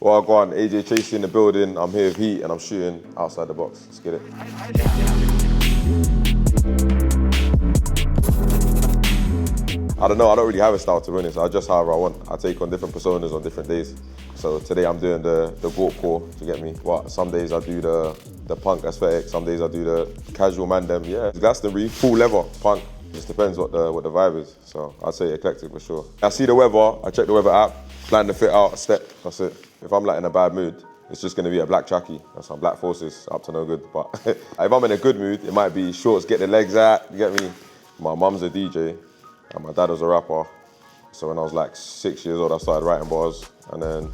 Well, go on, AJ Tracey in the building. I'm here with Heat and I'm shooting outside the box. Let's get it. I don't know, I don't really have a style, to be honest. I just however I want. I take on different personas on different days. So today I'm doing the core, to get me. What? Some days I do the punk aesthetic, some days I do the casual mandem. Yeah, Glastonbury, full leather, punk. Just depends what the vibe is. So I'd say eclectic for sure. I see the weather, I check the weather app, plan the fit out, step, that's it. If I'm like in a bad mood, it's just gonna be a black trackie and some black forces, up to no good. But if I'm in a good mood, it might be shorts, get the legs out, you get me? My mum's a DJ and my dad was a rapper. So when I was like 6 years old, I started writing bars and then,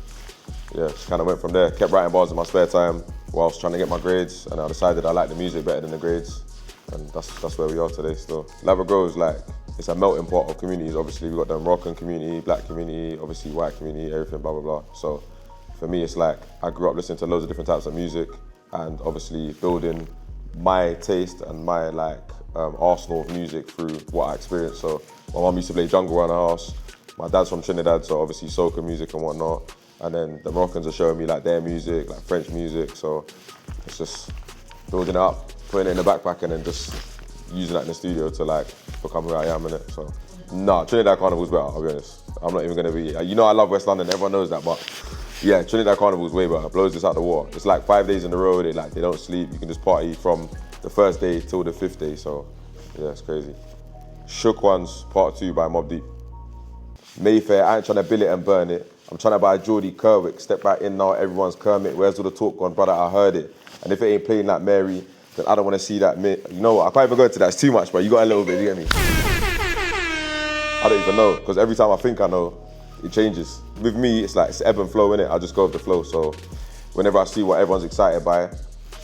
yeah, just kind of went from there. Kept writing bars in my spare time whilst trying to get my grades, and I decided I like the music better than the grades. And that's where we are today still. Ladbroke Grove, like, it's a melting pot of communities. Obviously, we've got the Moroccan community, black community, obviously white community, everything, blah, blah, blah. So for me, it's like, I grew up listening to loads of different types of music and obviously building my taste and my arsenal of music through what I experienced. So my mum used to play jungle around the house. My dad's from Trinidad, so obviously soca music and whatnot. And then the Moroccans are showing me like their music, like French music. So it's just building it up, putting it in the backpack and then just using that in the studio to like become who I am, innit? So, nah, Trinidad Carnival's better, I'll be honest. I'm not even gonna be, you know I love West London, everyone knows that, but yeah, Trinidad Carnival's way better, blows this out the water. It's like 5 days in a row, they don't sleep, you can just party from the first day till the 5th day, so yeah, it's crazy. Shook Ones, Part 2 by Mobb Deep. Mayfair, I ain't trying to bill it and burn it. I'm trying to buy Geordie Kerwick, step back in now, everyone's Kermit. Where's all the talk gone, brother, I heard it. And if it ain't playing like Mary, then I don't want to see that. You know what, I can't even go into that, it's too much, but you got a little bit, you get me? I don't even know, because every time I think I know, it changes. With me, it's like, it's ebb and flow, innit? I just go with the flow, so whenever I see what everyone's excited by,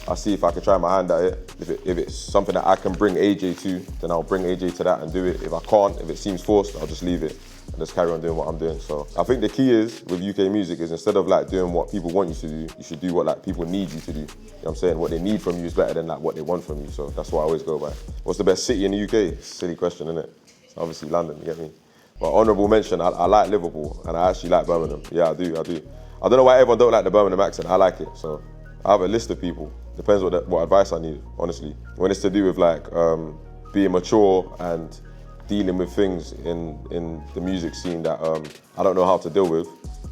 I see if I can try my hand at it. If it's something that I can bring AJ to, then I'll bring AJ to that and do it. If I can't, if it seems forced, I'll just leave it and just carry on doing what I'm doing. So I think the key is, with UK music, is instead of like doing what people want you to do, you should do what like people need you to do. You know what I'm saying? What they need from you is better than like what they want from you. So that's what I always go by. What's the best city in the UK? Silly question, isn't it? It's obviously London, you get me? But honourable mention, I like Liverpool and I actually like Birmingham. Yeah, I do. I don't know why everyone don't like the Birmingham accent. I like it. So I have a list of people. Depends what advice I need, honestly. When it's to do with like being mature and dealing with things in the music scene that I don't know how to deal with,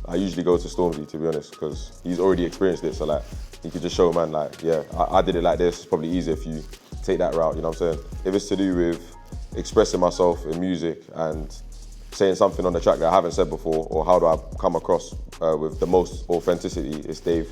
I usually go to Stormzy, to be honest, because he's already experienced it. So like, he could just show man like, yeah, I did it like this. It's probably easier if you take that route. You know what I'm saying? If it's to do with expressing myself in music and saying something on the track that I haven't said before, or how do I come across with the most authenticity, it's Dave.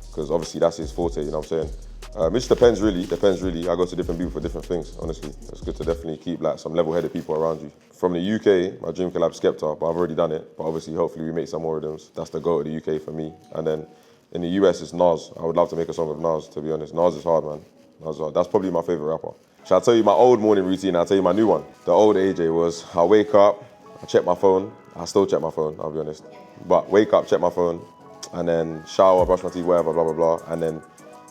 Because obviously that's his forte, you know what I'm saying? It just depends really. I go to different people for different things, honestly. It's good to definitely keep like some level-headed people around you. From the UK, my dream collab Skepta, but I've already done it. But obviously, hopefully we make some more of them. That's the goal of the UK for me. And then in the US, it's Nas. I would love to make a song with Nas, to be honest. Nas is hard, man. Nas is hard. That's probably my favorite rapper. Shall I tell you my old morning routine? I'll tell you my new one. The old AJ was, I wake up, I check my phone. I still check my phone, I'll be honest. But wake up, check my phone, and then shower, brush my teeth, whatever, blah, blah, blah, and then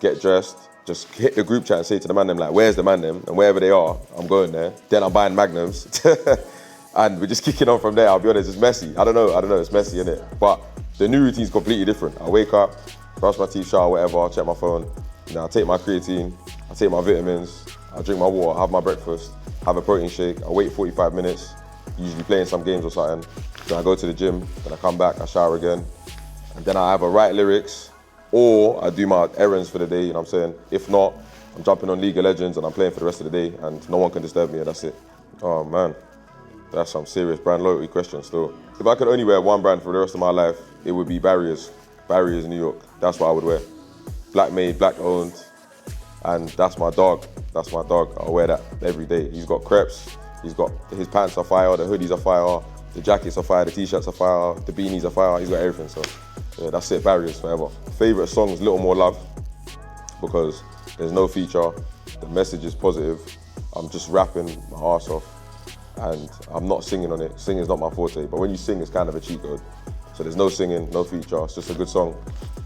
get dressed, just hit the group chat and say to the man them, like, where's the man them? And wherever they are, I'm going there. Then I'm buying Magnums. And we're just kicking on from there, I'll be honest, it's messy. I don't know, it's messy, innit? But the new routine's completely different. I wake up, brush my teeth, shower, whatever, check my phone, I take my creatine, I take my vitamins, I drink my water, have my breakfast, have a protein shake, I wait 45 minutes, usually playing some games or something. Then I go to the gym, then I come back, I shower again, and then I either write lyrics or I do my errands for the day, you know what I'm saying? If not, I'm jumping on League of Legends and I'm playing for the rest of the day and no one can disturb me and that's it. Oh man, that's some serious brand loyalty question still. If I could only wear one brand for the rest of my life, it would be Barriers. Barriers New York, that's what I would wear. Black made, black owned, and that's my dog. That's my dog, I'll wear that every day. He's got crepes, his pants are fire, the hoodies are fire, the jackets are fire, the t-shirts are fire, the beanies are fire, he's got everything, so yeah, that's it, Barriers forever. Favorite song is Little More Love, because there's no feature, the message is positive, I'm just rapping my ass off, and I'm not singing on it. Singing's not my forte, but when you sing, it's kind of a cheat code. So there's no singing, no feature, it's just a good song,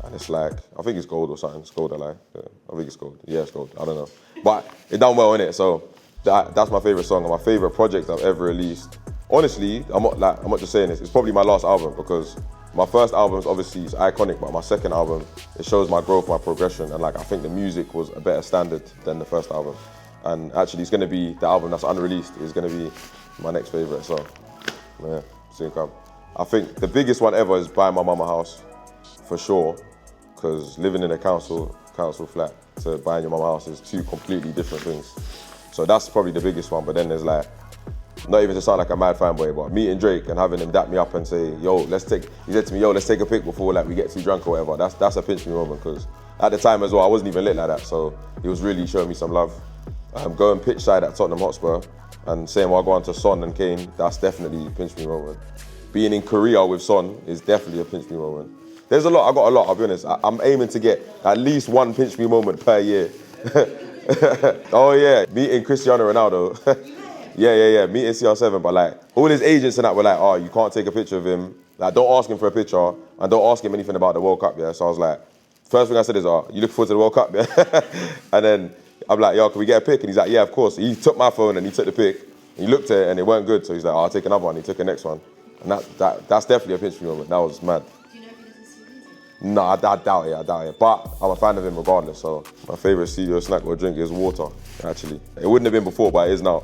and it's like, I think it's gold or something, it's gold, I lie. Yeah, I think it's gold, yeah, it's gold, I don't know. But it done well, innit, so that's my favorite song, and my favorite project I've ever released. Honestly, I'm not just saying this, it's probably my last album because My first album is obviously iconic, but my second album, it shows my growth, my progression, and like I think the music was a better standard than the first album. And actually, it's gonna be the album that's unreleased is gonna be my next favorite. So, yeah, soon come. I think the biggest one ever is buying my mum a house, for sure, because living in a council flat to buying your mum a house is two completely different things. So that's probably the biggest one. But then there's like, not even to sound like a mad fanboy, but meeting Drake and having him dap me up and say, yo, he said to me, yo, let's take a pic before like we get too drunk or whatever. That's a pinch me moment, because at the time as well, I wasn't even lit like that. So he was really showing me some love. Going pitch side at Tottenham Hotspur and saying, well, I'll go on to Son and Kane, that's definitely a pinch me moment. Being in Korea with Son is definitely a pinch me moment. There's a lot, I got a lot, I'll be honest. I'm aiming to get at least one pinch me moment per year. Oh yeah, meeting Cristiano Ronaldo. Yeah, meeting CR7, but like, all his agents and that were like, oh, you can't take a picture of him. Like, don't ask him for a picture, and don't ask him anything about the World Cup, yeah? So I was like, first thing I said is, oh, you look forward to the World Cup, yeah? And then I'm like, yo, can we get a pic? And he's like, yeah, of course. He took my phone and he took the pic. He looked at it and it weren't good, so he's like, oh, I'll take another one. He took the next one. And that's definitely a pinch me moment. That was mad. Do you know if he doesn't see music? No, I doubt it. But I'm a fan of him regardless, so my favorite studio snack or drink is water, actually. It wouldn't have been before, but it is now.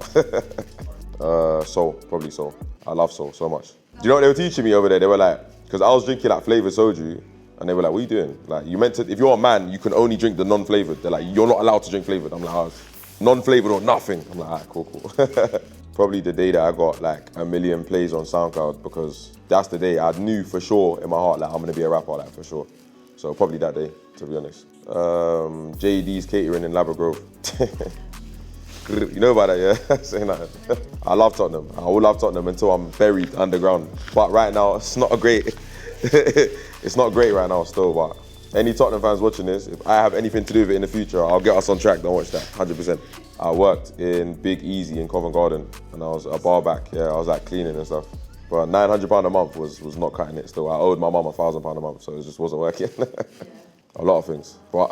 Soul, probably Soul. I love Soul so much. Do you know what they were teaching me over there? They were like, because I was drinking like flavored soju, and they were like, what are you doing? Like, you meant to, if you're a man, you can only drink the non-flavored. They're like, you're not allowed to drink flavored. I'm like, oh, non-flavored or nothing. I'm like, all right, cool. Probably the day that I got like 1 million plays on SoundCloud, because that's the day I knew for sure in my heart, like, I'm gonna be a rapper, like, for sure. So probably that day, to be honest. JD's Catering in Labrador. You know about that, yeah? Saying that. I love Tottenham. I will love Tottenham until I'm buried underground. But right now, it's not great right now still, but any Tottenham fans watching this, if I have anything to do with it in the future, I'll get us on track, don't watch that, 100%. I worked in Big Easy in Covent Garden, and I was a bar back, yeah, I was like cleaning and stuff. But £900 a month was not cutting it still. I owed my mum £1,000 a month, so it just wasn't working. A lot of things, but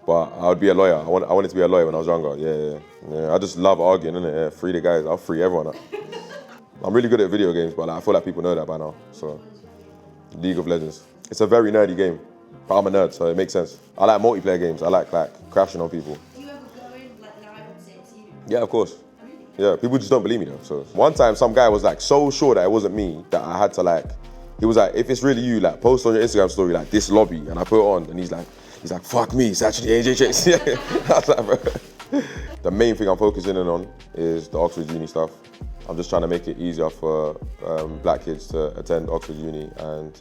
I would be a lawyer. I wanted to be a lawyer when I was younger, yeah. I just love arguing, innit? Yeah, free the guys, I'll free everyone up. I'm really good at video games, but like, I feel like people know that by now, so. League of Legends. It's a very nerdy game, but I'm a nerd, so it makes sense. I like multiplayer games. I like crashing on people. Do you ever go in like live and say it's you? Yeah, of course. Really? Yeah, people just don't believe me though. So one time, some guy was like so sure that it wasn't me that I had to like. He was like, if it's really you, like post on your Instagram story like this lobby, and I put it on, and he's like, fuck me, it's actually AJ. I was like, bro. The main thing I'm focusing in on is the Oxford Uni stuff. I'm just trying to make it easier for black kids to attend Oxford Uni and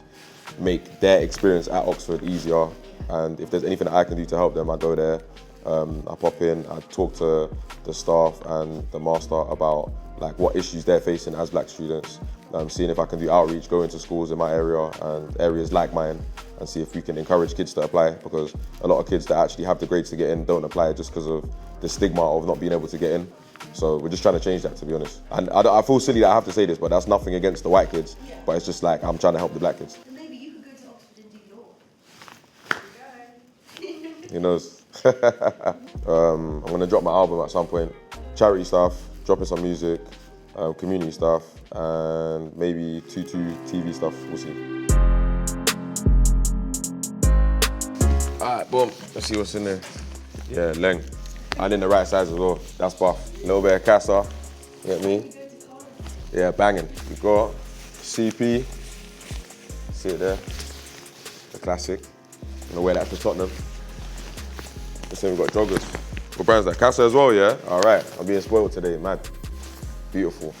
make their experience at Oxford easier. And if there's anything that I can do to help them, I go there. I pop in, I talk to the staff and the master about like what issues they're facing as black students. Seeing if I can do outreach, go into schools in my area and areas like mine, and see if we can encourage kids to apply, because a lot of kids that actually have the grades to get in don't apply just because of the stigma of not being able to get in. So we're just trying to change that, to be honest. And I feel silly that I have to say this, but that's nothing against the white kids, but it's just like I'm trying to help the black kids. And maybe you could go to Oxford and do law. Who knows? I'm gonna drop my album at some point. Charity stuff, dropping some music, community stuff, and maybe Tutu TV stuff, we'll see. All right, boom, let's see what's in there. Yeah, Leng. And in the right size as well, that's buff. A little bit of Casa, you get me? Yeah, banging. We got CP, see it there, the classic. I'm gonna wear that to Tottenham. Let's say we got joggers. What brand's that? Casa as well, yeah? All right, I'm being spoiled today, man. Beautiful.